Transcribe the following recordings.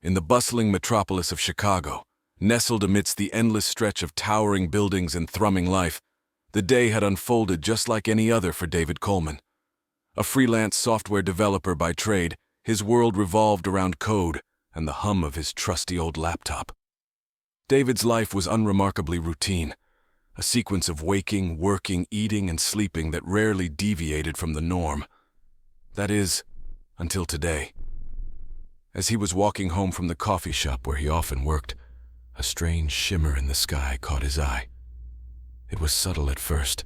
In the bustling metropolis of Chicago, nestled amidst the endless stretch of towering buildings and thrumming life, the day had unfolded just like any other for David Coleman. A freelance software developer by trade, his world revolved around code and the hum of his trusty old laptop. David's life was unremarkably routine, a sequence of waking, working, eating, and sleeping that rarely deviated from the norm. That is, until today. As he was walking home from the coffee shop where he often worked, a strange shimmer in the sky caught his eye. It was subtle at first,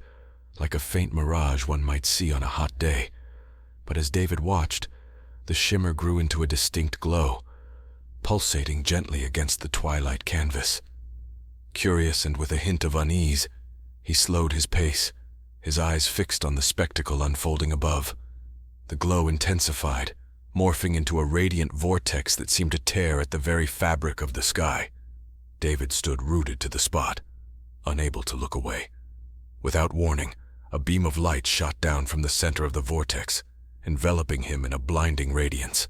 like a faint mirage one might see on a hot day, but as David watched, the shimmer grew into a distinct glow, pulsating gently against the twilight canvas. Curious and with a hint of unease, he slowed his pace, his eyes fixed on the spectacle unfolding above. The glow intensified, morphing into a radiant vortex that seemed to tear at the very fabric of the sky. David stood rooted to the spot, unable to look away. Without warning, a beam of light shot down from the center of the vortex, enveloping him in a blinding radiance.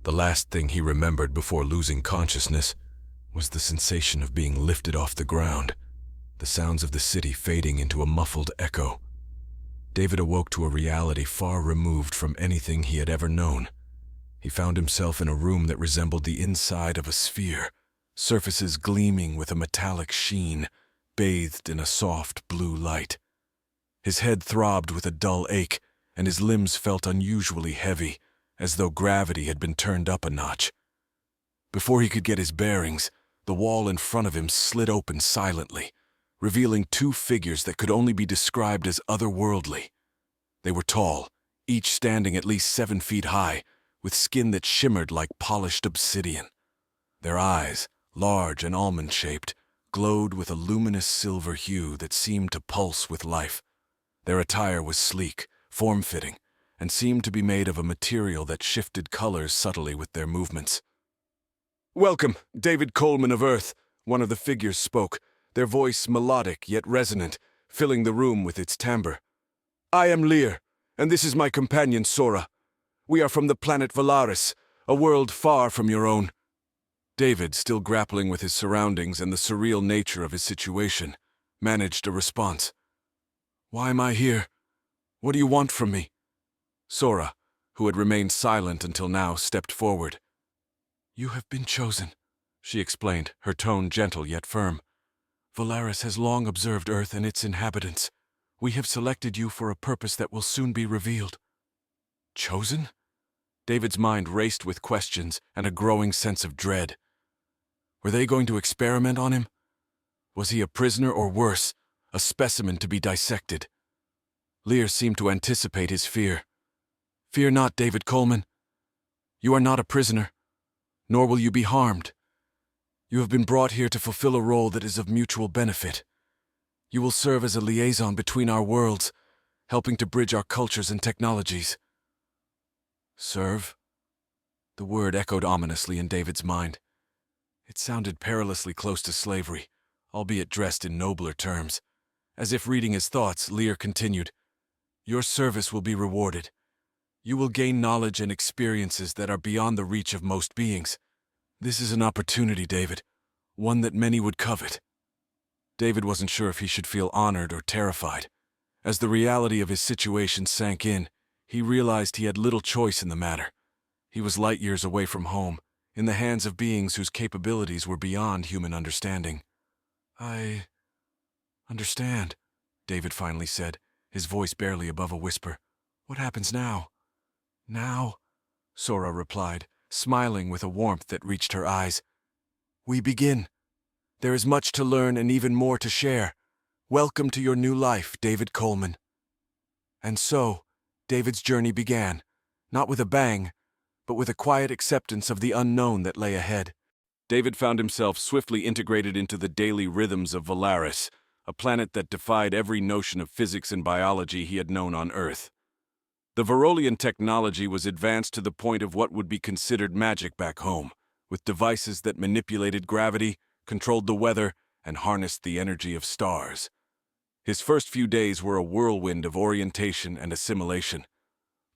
The last thing he remembered before losing consciousness was the sensation of being lifted off the ground, the sounds of the city fading into a muffled echo. David awoke to a reality far removed from anything he had ever known. He found himself in a room that resembled the inside of a sphere, surfaces gleaming with a metallic sheen, bathed in a soft blue light. His head throbbed with a dull ache, and his limbs felt unusually heavy, as though gravity had been turned up a notch. Before he could get his bearings, the wall in front of him slid open silently, revealing two figures that could only be described as otherworldly. They were tall, each standing at least 7 feet high, with skin that shimmered like polished obsidian. Their eyes, large and almond-shaped, glowed with a luminous silver hue that seemed to pulse with life. Their attire was sleek, form-fitting, and seemed to be made of a material that shifted colors subtly with their movements. "Welcome, David Coleman of Earth," one of the figures spoke, their voice melodic yet resonant, filling the room with its timbre. "I am Lear, and this is my companion Sora. We are from the planet Valaris, a world far from your own." David, still grappling with his surroundings and the surreal nature of his situation, managed a response. "Why am I here? What do you want from me?" Sora, who had remained silent until now, stepped forward. "You have been chosen," she explained, her tone gentle yet firm. "Valaris has long observed Earth and its inhabitants. We have selected you for a purpose that will soon be revealed." "Chosen?" David's mind raced with questions and a growing sense of dread. Were they going to experiment on him? Was he a prisoner or worse, a specimen to be dissected? Lear seemed to anticipate his fear. "Fear not, David Coleman. You are not a prisoner, nor will you be harmed. You have been brought here to fulfill a role that is of mutual benefit. You will serve as a liaison between our worlds, helping to bridge our cultures and technologies." Serve? The word echoed ominously in David's mind. It sounded perilously close to slavery, albeit dressed in nobler terms. As if reading his thoughts, Lear continued, "Your service will be rewarded. You will gain knowledge and experiences that are beyond the reach of most beings. This is an opportunity, David, one that many would covet." David wasn't sure if he should feel honored or terrified. As the reality of his situation sank in, he realized he had little choice in the matter. He was light years away from home, in the hands of beings whose capabilities were beyond human understanding. "I understand," David finally said, his voice barely above a whisper. "What happens now?" "Now," Sora replied, smiling with a warmth that reached her eyes, "we begin. There is much to learn and even more to share. Welcome to your new life, David Coleman." And so, David's journey began, not with a bang, but with a quiet acceptance of the unknown that lay ahead. David found himself swiftly integrated into the daily rhythms of Valaris, a planet that defied every notion of physics and biology he had known on Earth. The Varolian technology was advanced to the point of what would be considered magic back home, with devices that manipulated gravity, controlled the weather, and harnessed the energy of stars. His first few days were a whirlwind of orientation and assimilation.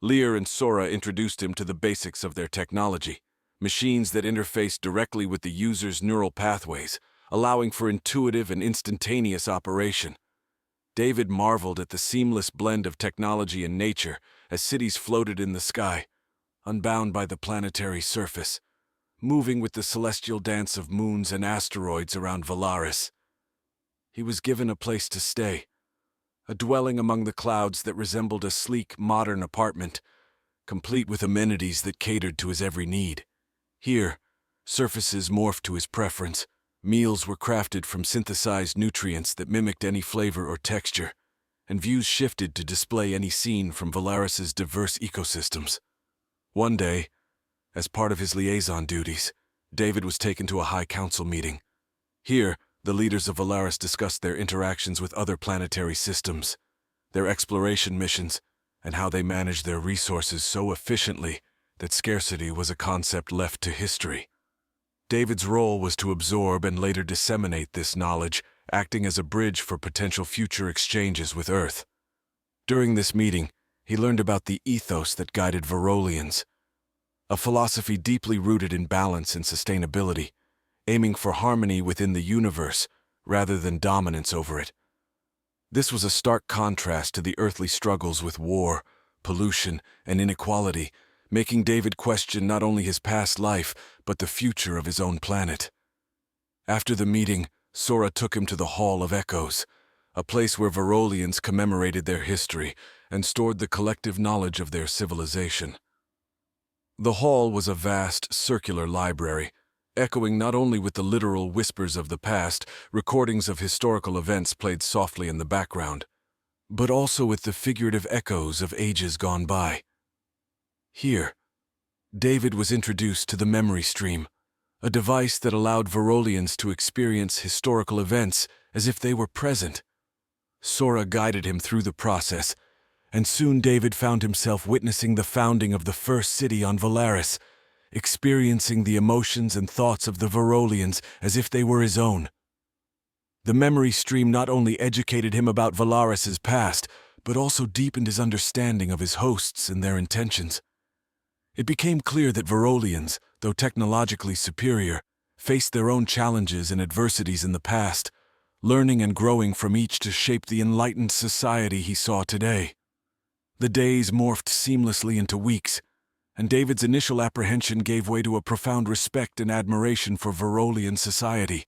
Lear and Sora introduced him to the basics of their technology, machines that interface directly with the user's neural pathways, allowing for intuitive and instantaneous operation. David marveled at the seamless blend of technology and nature as cities floated in the sky, unbound by the planetary surface, moving with the celestial dance of moons and asteroids around Valaris. He was given a place to stay, a dwelling among the clouds that resembled a sleek, modern apartment, complete with amenities that catered to his every need. Here, surfaces morphed to his preference. Meals were crafted from synthesized nutrients that mimicked any flavor or texture, and views shifted to display any scene from Valaris's diverse ecosystems. One day, as part of his liaison duties, David was taken to a high council meeting. Here, the leaders of Valaris discussed their interactions with other planetary systems, their exploration missions, and how they managed their resources so efficiently that scarcity was a concept left to history. David's role was to absorb and later disseminate this knowledge, acting as a bridge for potential future exchanges with Earth. During this meeting, he learned about the ethos that guided Valerians, a philosophy deeply rooted in balance and sustainability, aiming for harmony within the universe rather than dominance over it. This was a stark contrast to the earthly struggles with war, pollution, and inequality, making David question not only his past life, but the future of his own planet. After the meeting, Sora took him to the Hall of Echoes, a place where Valerians commemorated their history and stored the collective knowledge of their civilization. The hall was a vast, circular library, echoing not only with the literal whispers of the past, recordings of historical events played softly in the background, but also with the figurative echoes of ages gone by. Here, David was introduced to the memory stream, a device that allowed Valerians to experience historical events as if they were present. Sora guided him through the process, and soon David found himself witnessing the founding of the first city on Valaris, experiencing the emotions and thoughts of the Valerians as if they were his own. The memory stream not only educated him about Valaris's past, but also deepened his understanding of his hosts and their intentions. It became clear that Valerians, though technologically superior, faced their own challenges and adversities in the past, learning and growing from each to shape the enlightened society he saw today. The days morphed seamlessly into weeks, and David's initial apprehension gave way to a profound respect and admiration for Valerian society.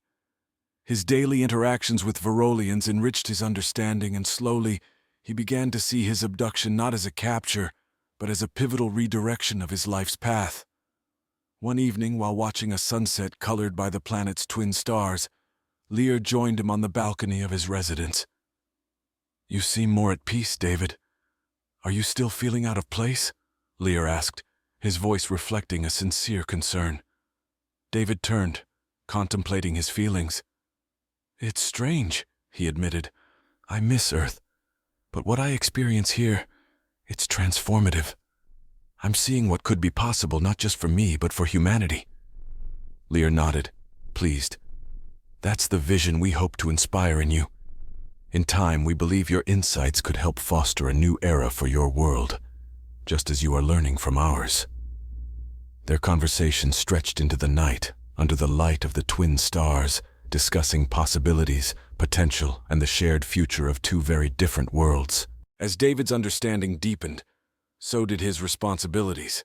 His daily interactions with Valerians enriched his understanding, and slowly he began to see his abduction not as a capture, but as a pivotal redirection of his life's path. One evening, while watching a sunset colored by the planet's twin stars, Lear joined him on the balcony of his residence. "You seem more at peace, David. Are you still feeling out of place?" Lear asked, his voice reflecting a sincere concern. David turned, contemplating his feelings. "It's strange," he admitted. "I miss Earth, but what I experience here, it's transformative. I'm seeing what could be possible not just for me, but for humanity." Lear nodded, pleased. "That's the vision we hope to inspire in you. In time, we believe your insights could help foster a new era for your world, just as you are learning from ours." Their conversation stretched into the night, under the light of the twin stars, discussing possibilities, potential, and the shared future of two very different worlds. As David's understanding deepened, so did his responsibilities.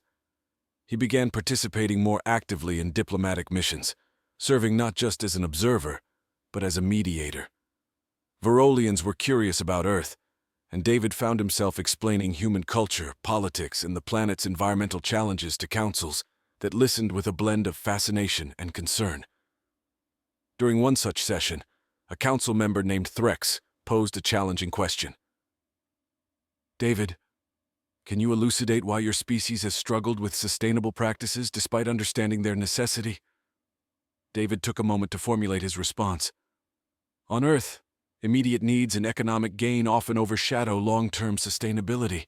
He began participating more actively in diplomatic missions, serving not just as an observer, but as a mediator. Valerians were curious about Earth, and David found himself explaining human culture, politics, and the planet's environmental challenges to councils that listened with a blend of fascination and concern. During one such session, a council member named Threx posed a challenging question. "David, can you elucidate why your species has struggled with sustainable practices despite understanding their necessity?" David took a moment to formulate his response. "On Earth, immediate needs and economic gain often overshadow long-term sustainability.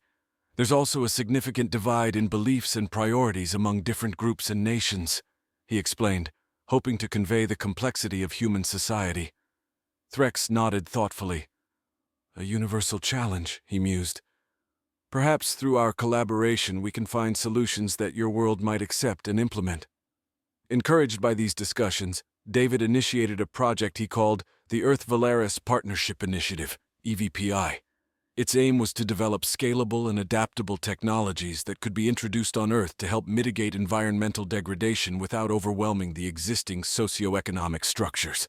There's also a significant divide in beliefs and priorities among different groups and nations," he explained, hoping to convey the complexity of human society. Threx nodded thoughtfully. "A universal challenge," he mused. "Perhaps through our collaboration we can find solutions that your world might accept and implement." Encouraged by these discussions, David initiated a project he called the Earth-Valaris Partnership Initiative, EVPI. Its aim was to develop scalable and adaptable technologies that could be introduced on Earth to help mitigate environmental degradation without overwhelming the existing socioeconomic structures.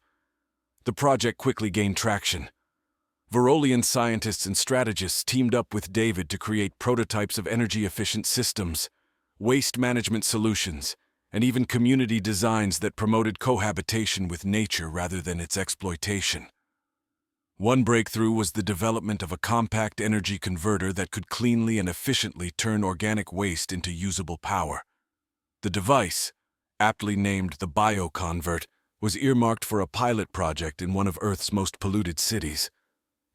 The project quickly gained traction. Valerian scientists and strategists teamed up with David to create prototypes of energy-efficient systems, waste management solutions, and even community designs that promoted cohabitation with nature rather than its exploitation. One breakthrough was the development of a compact energy converter that could cleanly and efficiently turn organic waste into usable power. The device, aptly named the BioConvert, was earmarked for a pilot project in one of Earth's most polluted cities.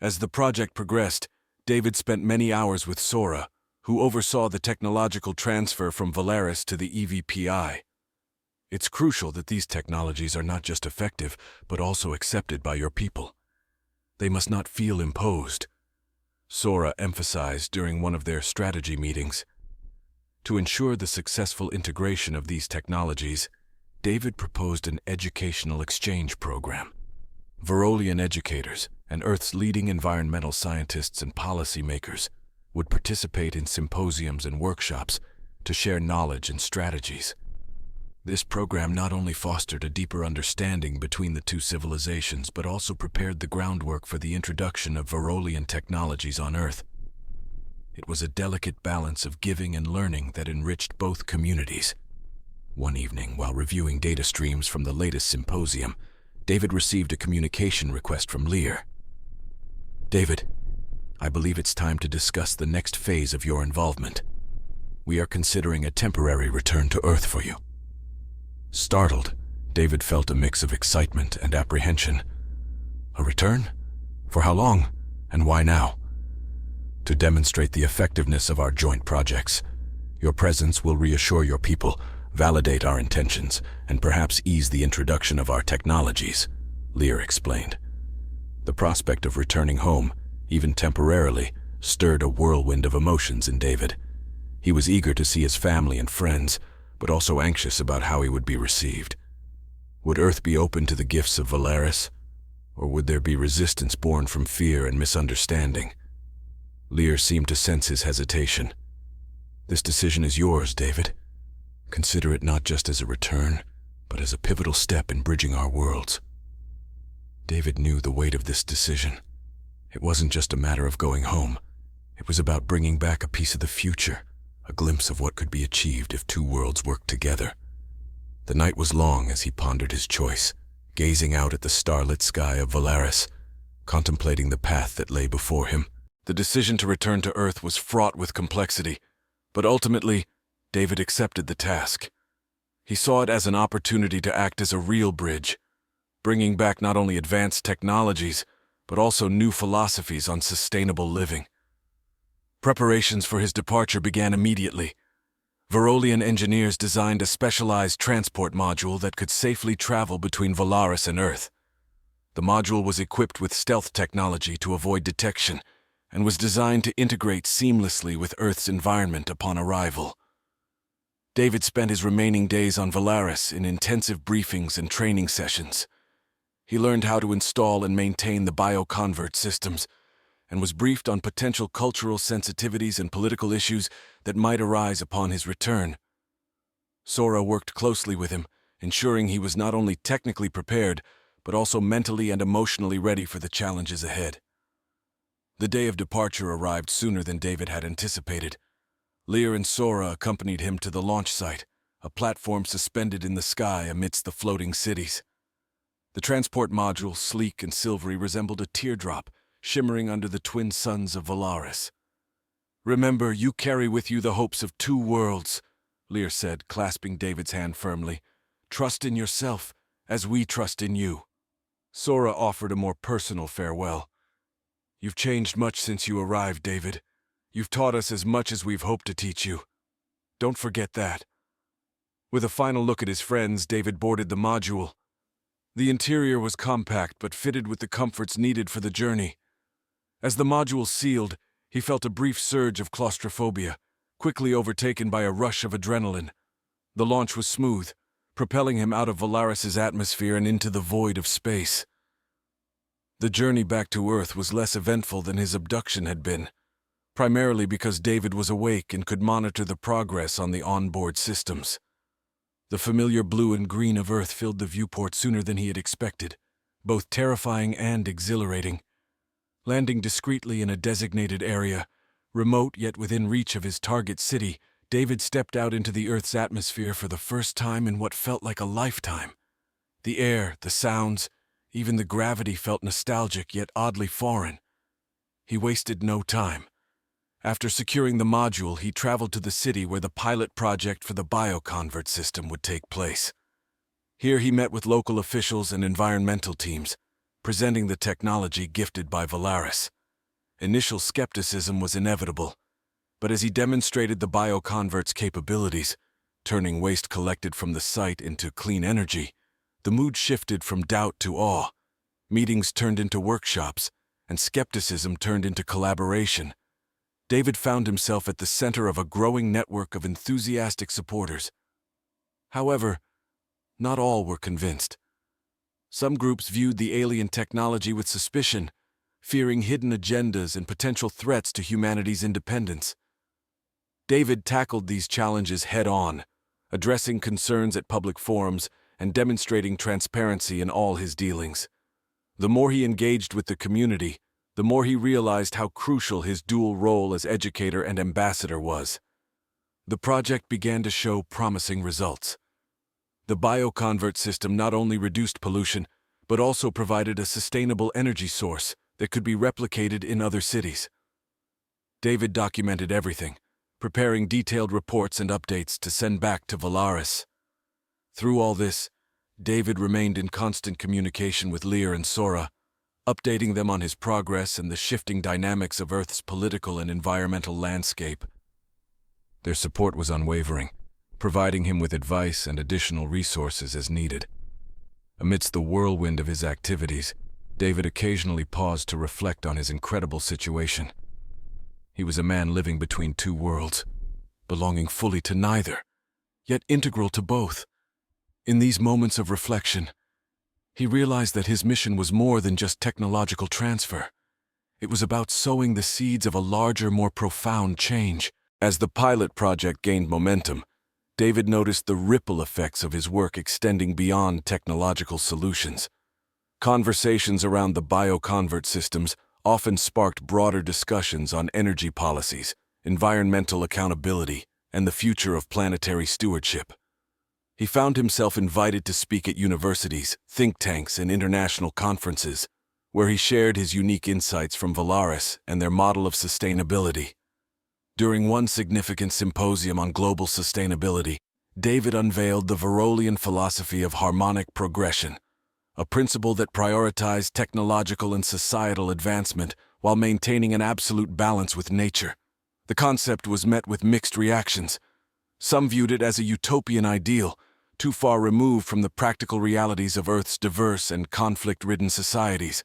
As the project progressed, David spent many hours with Sora, who oversaw the technological transfer from Valaris to the EVPI. It's crucial that these technologies are not just effective, but also accepted by your people. They must not feel imposed, Sora emphasized during one of their strategy meetings. To ensure the successful integration of these technologies, David proposed an educational exchange program. Valerian educators and Earth's leading environmental scientists and policymakers would participate in symposiums and workshops to share knowledge and strategies. This program not only fostered a deeper understanding between the two civilizations, but also prepared the groundwork for the introduction of Valerian technologies on Earth. It was a delicate balance of giving and learning that enriched both communities. One evening, while reviewing data streams from the latest symposium, David received a communication request from Lear. "David, I believe it's time to discuss the next phase of your involvement. We are considering a temporary return to Earth for you." Startled, David felt a mix of excitement and apprehension. "A return? For how long? And why now?" "To demonstrate the effectiveness of our joint projects. Your presence will reassure your people, validate our intentions, and perhaps ease the introduction of our technologies," Lear explained. The prospect of returning home, even temporarily, stirred a whirlwind of emotions in David. He was eager to see his family and friends, but also anxious about how he would be received. Would Earth be open to the gifts of Valaris, or would there be resistance born from fear and misunderstanding? Lear seemed to sense his hesitation. "This decision is yours, David. Consider it not just as a return, but as a pivotal step in bridging our worlds." David knew the weight of this decision. It wasn't just a matter of going home. It was about bringing back a piece of the future, a glimpse of what could be achieved if two worlds worked together. The night was long as he pondered his choice, gazing out at the starlit sky of Valaris, contemplating the path that lay before him. The decision to return to Earth was fraught with complexity, but ultimately, David accepted the task. He saw it as an opportunity to act as a real bridge, bringing back not only advanced technologies, but also new philosophies on sustainable living. Preparations for his departure began immediately. Valerian engineers designed a specialized transport module that could safely travel between Valaris and Earth. The module was equipped with stealth technology to avoid detection, and was designed to integrate seamlessly with Earth's environment upon arrival. David spent his remaining days on Valaris in intensive briefings and training sessions. He learned how to install and maintain the BioConvert systems, and was briefed on potential cultural sensitivities and political issues that might arise upon his return. Sora worked closely with him, ensuring he was not only technically prepared, but also mentally and emotionally ready for the challenges ahead. The day of departure arrived sooner than David had anticipated. Lear and Sora accompanied him to the launch site, a platform suspended in the sky amidst the floating cities. The transport module, sleek and silvery, resembled a teardrop, shimmering under the twin suns of Valaris. "Remember, you carry with you the hopes of two worlds," Lear said, clasping David's hand firmly. "Trust in yourself, as we trust in you." Sora offered a more personal farewell. "You've changed much since you arrived, David. You've taught us as much as we've hoped to teach you. Don't forget that." With a final look at his friends, David boarded the module. The interior was compact but fitted with the comforts needed for the journey. As the module sealed, he felt a brief surge of claustrophobia, quickly overtaken by a rush of adrenaline. The launch was smooth, propelling him out of Valaris's atmosphere and into the void of space. The journey back to Earth was less eventful than his abduction had been, primarily because David was awake and could monitor the progress on the onboard systems. The familiar blue and green of Earth filled the viewport sooner than he had expected, both terrifying and exhilarating. Landing discreetly in a designated area, remote yet within reach of his target city, David stepped out into the Earth's atmosphere for the first time in what felt like a lifetime. The air, the sounds, even the gravity felt nostalgic yet oddly foreign. He wasted no time. After securing the module, he traveled to the city where the pilot project for the bioconvert system would take place. Here he met with local officials and environmental teams, presenting the technology gifted by Valaris. Initial skepticism was inevitable, but as he demonstrated the bioconvert's capabilities, turning waste collected from the site into clean energy, the mood shifted from doubt to awe. Meetings turned into workshops, and skepticism turned into collaboration. David found himself at the center of a growing network of enthusiastic supporters. However, not all were convinced. Some groups viewed the alien technology with suspicion, fearing hidden agendas and potential threats to humanity's independence. David tackled these challenges head-on, addressing concerns at public forums and demonstrating transparency in all his dealings. The more he engaged with the community, the more he realized how crucial his dual role as educator and ambassador was. The project began to show promising results. The bioconvert system not only reduced pollution, but also provided a sustainable energy source that could be replicated in other cities. David documented everything, preparing detailed reports and updates to send back to Valaris. Through all this, David remained in constant communication with Lear and Sora, updating them on his progress and the shifting dynamics of Earth's political and environmental landscape. Their support was unwavering, providing him with advice and additional resources as needed. Amidst the whirlwind of his activities, David occasionally paused to reflect on his incredible situation. He was a man living between two worlds, belonging fully to neither, yet integral to both. In these moments of reflection, he realized that his mission was more than just technological transfer. It was about sowing the seeds of a larger, more profound change. As the pilot project gained momentum, David noticed the ripple effects of his work extending beyond technological solutions. Conversations around the bioconvert systems often sparked broader discussions on energy policies, environmental accountability, and the future of planetary stewardship. He found himself invited to speak at universities, think tanks, and international conferences, where he shared his unique insights from Valaris and their model of sustainability. During one significant symposium on global sustainability, David unveiled the Valerian philosophy of harmonic progression, a principle that prioritized technological and societal advancement while maintaining an absolute balance with nature. The concept was met with mixed reactions. Some viewed it as a utopian ideal, too far removed from the practical realities of Earth's diverse and conflict-ridden societies.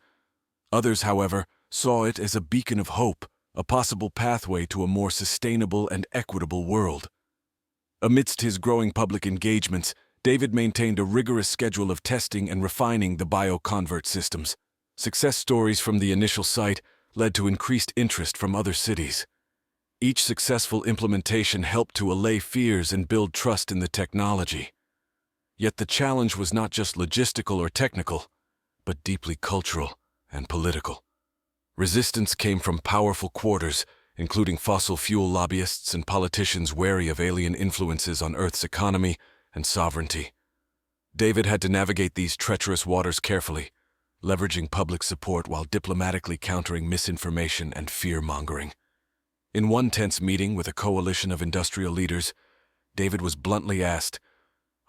Others, however, saw it as a beacon of hope, a possible pathway to a more sustainable and equitable world. Amidst his growing public engagements, David maintained a rigorous schedule of testing and refining the bioconvert systems. Success stories from the initial site led to increased interest from other cities. Each successful implementation helped to allay fears and build trust in the technology. Yet the challenge was not just logistical or technical, but deeply cultural and political. Resistance came from powerful quarters, including fossil fuel lobbyists and politicians wary of alien influences on Earth's economy and sovereignty. David had to navigate these treacherous waters carefully, leveraging public support while diplomatically countering misinformation and fear-mongering. In one tense meeting with a coalition of industrial leaders, David was bluntly asked,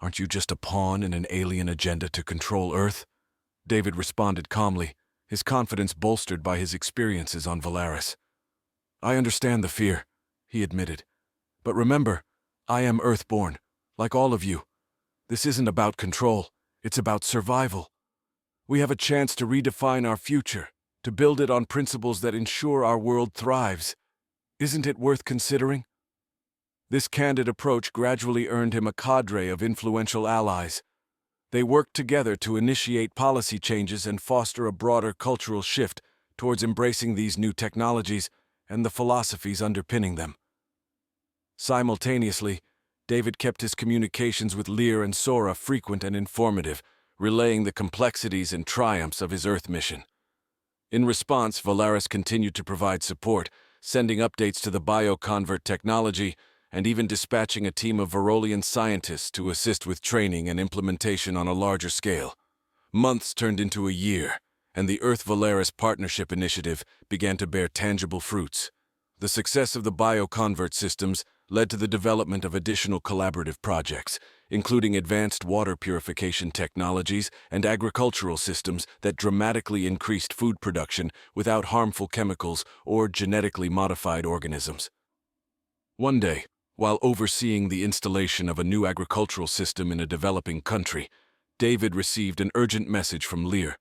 "Aren't you just a pawn in an alien agenda to control Earth?" David responded calmly, his confidence bolstered by his experiences on Valaris. "I understand the fear," he admitted. "But remember, I am Earthborn, like all of you. This isn't about control, it's about survival. We have a chance to redefine our future, to build it on principles that ensure our world thrives. Isn't it worth considering?" This candid approach gradually earned him a cadre of influential allies. They worked together to initiate policy changes and foster a broader cultural shift towards embracing these new technologies and the philosophies underpinning them. Simultaneously, David kept his communications with Lear and Sora frequent and informative, relaying the complexities and triumphs of his Earth mission. In response, Valaris continued to provide support, sending updates to the bioconvert technology and even dispatching a team of Verolian scientists to assist with training and implementation on a larger scale. Months turned into a year, and the Earth-Valaris Partnership Initiative began to bear tangible fruits. The success of the bioconvert systems led to the development of additional collaborative projects, including advanced water purification technologies and agricultural systems that dramatically increased food production without harmful chemicals or genetically modified organisms. One day, while overseeing the installation of a new agricultural system in a developing country, David received an urgent message from Lear.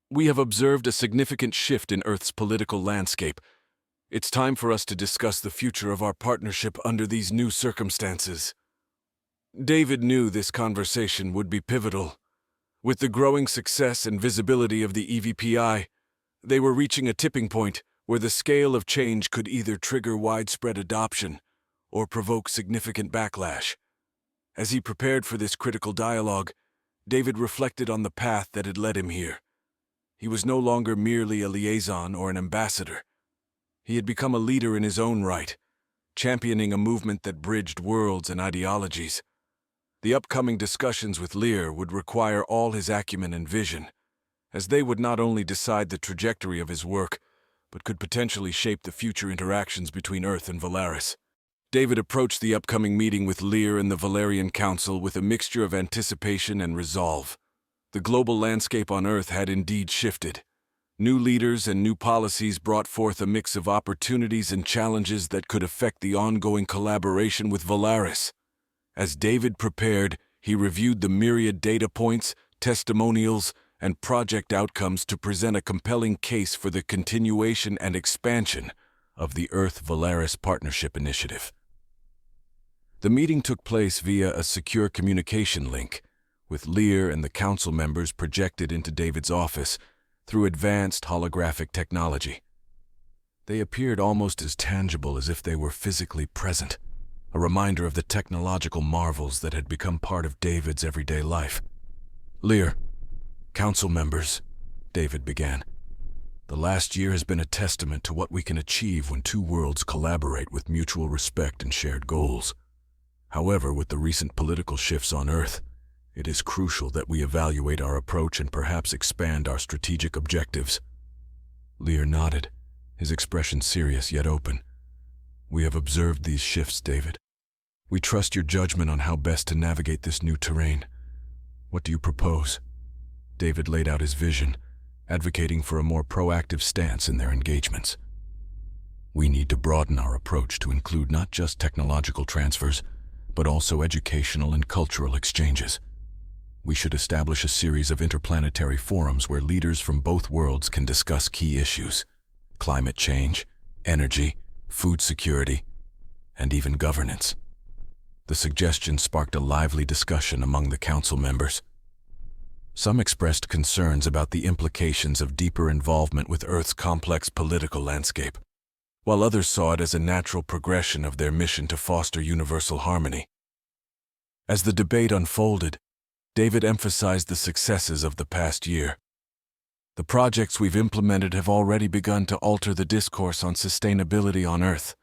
"We have observed a significant shift in Earth's political landscape. It's time for us to discuss the future of our partnership under these new circumstances." David knew this conversation would be pivotal. With the growing success and visibility of the EVPI, they were reaching a tipping point where the scale of change could either trigger widespread adoption or provoke significant backlash. As he prepared for this critical dialogue, David reflected on the path that had led him here. He was no longer merely a liaison or an ambassador. He had become a leader in his own right, championing a movement that bridged worlds and ideologies. The upcoming discussions with Lear would require all his acumen and vision, as they would not only decide the trajectory of his work, but could potentially shape the future interactions between Earth and Valaris. David approached the upcoming meeting with Lear and the Valerian Council with a mixture of anticipation and resolve. The global landscape on Earth had indeed shifted. New leaders and new policies brought forth a mix of opportunities and challenges that could affect the ongoing collaboration with Valaris. As David prepared, he reviewed the myriad data points, testimonials, and project outcomes to present a compelling case for the continuation and expansion of the Earth-Valaris Partnership Initiative. The meeting took place via a secure communication link, with Lear and the council members projected into David's office through advanced holographic technology. They appeared almost as tangible as if they were physically present, a reminder of the technological marvels that had become part of David's everyday life. "Lear, council members," David began, "the last year has been a testament to what we can achieve when two worlds collaborate with mutual respect and shared goals. However, with the recent political shifts on Earth, it is crucial that we evaluate our approach and perhaps expand our strategic objectives." Lear nodded, his expression serious yet open. "We have observed these shifts, David. We trust your judgment on how best to navigate this new terrain. What do you propose?" David laid out his vision, advocating for a more proactive stance in their engagements. "We need to broaden our approach to include not just technological transfers, but also educational and cultural exchanges. We should establish a series of interplanetary forums where leaders from both worlds can discuss key issues: climate change, energy, food security, and even governance." The suggestion sparked a lively discussion among the council members. Some expressed concerns about the implications of deeper involvement with Earth's complex political landscape, while others saw it as a natural progression of their mission to foster universal harmony. As the debate unfolded, David emphasized the successes of the past year. "The projects we've implemented have already begun to alter the discourse on sustainability on Earth.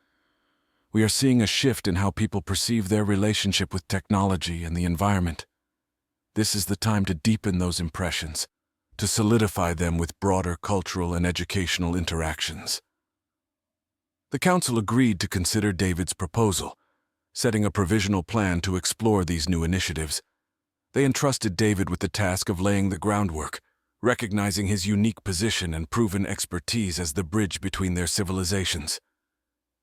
We are seeing a shift in how people perceive their relationship with technology and the environment. This is the time to deepen those impressions, to solidify them with broader cultural and educational interactions." The council agreed to consider David's proposal, setting a provisional plan to explore these new initiatives. They entrusted David with the task of laying the groundwork, recognizing his unique position and proven expertise as the bridge between their civilizations.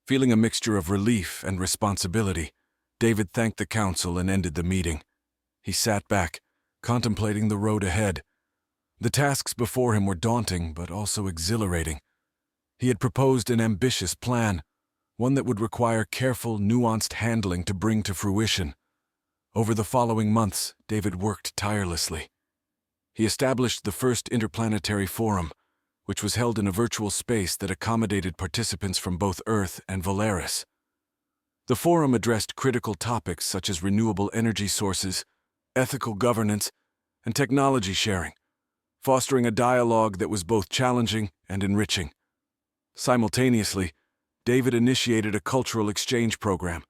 Feeling a mixture of relief and responsibility, David thanked the council and ended the meeting. He sat back, contemplating the road ahead. The tasks before him were daunting but also exhilarating. He had proposed an ambitious plan, one that would require careful, nuanced handling to bring to fruition. Over the following months, David worked tirelessly. He established the first interplanetary forum, which was held in a virtual space that accommodated participants from both Earth and Valaris. The forum addressed critical topics such as renewable energy sources, ethical governance, and technology sharing, fostering a dialogue that was both challenging and enriching. Simultaneously, David initiated a cultural exchange program,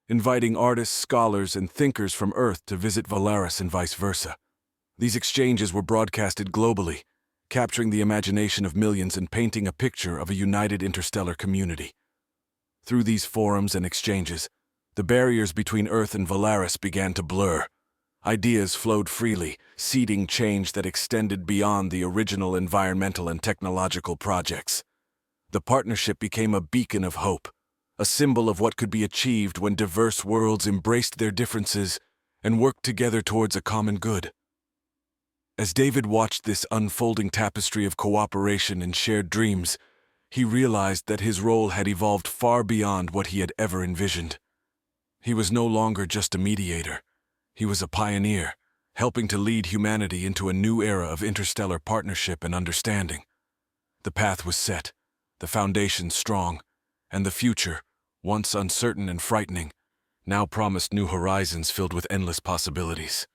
inviting artists, scholars, and thinkers from Earth to visit Valaris and vice versa. These exchanges were broadcasted globally, capturing the imagination of millions and painting a picture of a united interstellar community. Through these forums and exchanges, the barriers between Earth and Valaris began to blur. Ideas flowed freely, seeding change that extended beyond the original environmental and technological projects. The partnership became a beacon of hope, a symbol of what could be achieved when diverse worlds embraced their differences and worked together towards a common good. As David watched this unfolding tapestry of cooperation and shared dreams, he realized that his role had evolved far beyond what he had ever envisioned. He was no longer just a mediator. He was a pioneer, helping to lead humanity into a new era of interstellar partnership and understanding. The path was set, the foundation strong, and the future, once uncertain and frightening, now promised new horizons filled with endless possibilities.